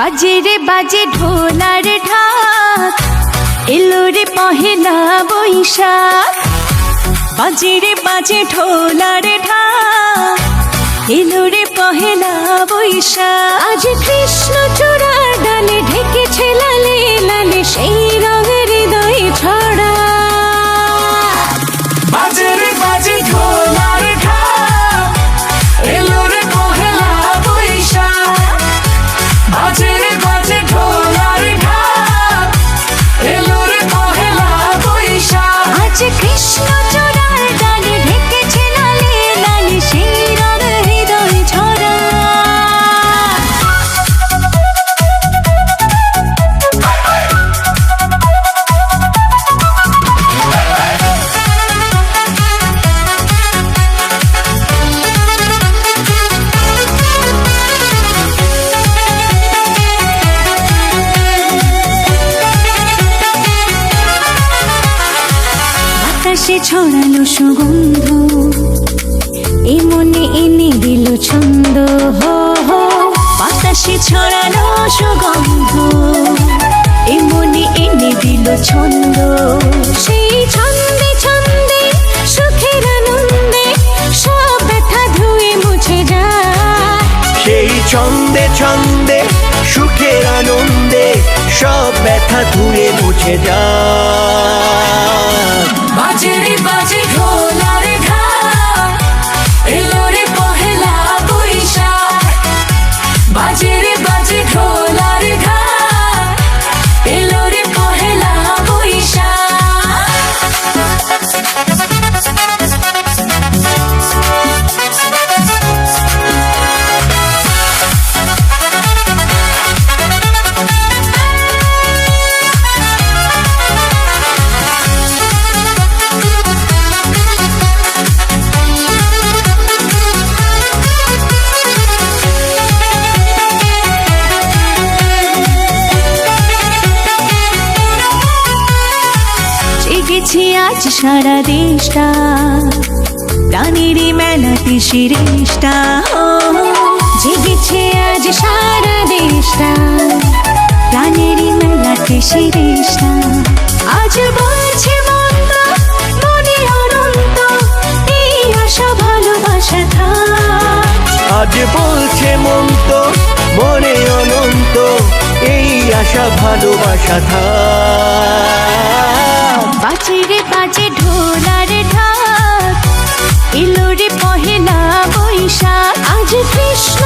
বাজে রে বাজে ঢোলার ঢাক, এলো রে পহেলা বৈশাখ। বাজে রে বাজে ঢোলার ঢাক, এলো রে পহেলা বৈশাখ। আজ কৃষ্ণ চূড়ার ডালে ঢেকেছে লালে লালে সেই রঙের হৃদয় ছড়া। বাজে রে বাজে ঢোলার ঢাক, এলো রে পহেলা বৈশাখ। বাজে রে বাজে ঢোলার ঢাক, এলো রে পহেলা বৈশাখ। আজ কৃষ্ণ চূড়ার ডালে ঢেকেছে লালে লালে সেই রঙের হৃদয় ছড়া। বাতাসে ছড়ালো সুগন্ধ, এ মনে এনে দিল ছন্দ। হো হো বাতাসে ছড়ালো সুগন্ধ, এ মনে এনে দিল ছন্দ। সেই ছন্দে ছন্দে সুখের আনন্দে সব ব্যথা ধুয়ে মুছে যায়। সেই ছন্দে ছন্দে সুখের আনন্দে সব ব্যথা ধুয়ে মুছে যায়। বাজে রে বাজে ঢোলার ঢাক, এলো রে পহেলা বৈশাখ। বাজে রে বাজে ঢোলার ঢাক, এলো রে পহেলা জেগেছে আজ সারা দেশটা, গানেরই মেলাতে শিরেশটা। ও জেগেছে আজ সারা দেশটা, গানেরই মেলাতে শিরেশটা। আজ বলছে মন্দ মনে অনন্ত, এই আশা ভালোবাসা থাক। আজ বলছে মন তো মনে অনন্ত, এই আশা ভালোবাসা থাক। বাজে রে বাজে ঢোলার ঢাক, এলো রে পহেলা বৈশাখ। আজ কৃষ্ণ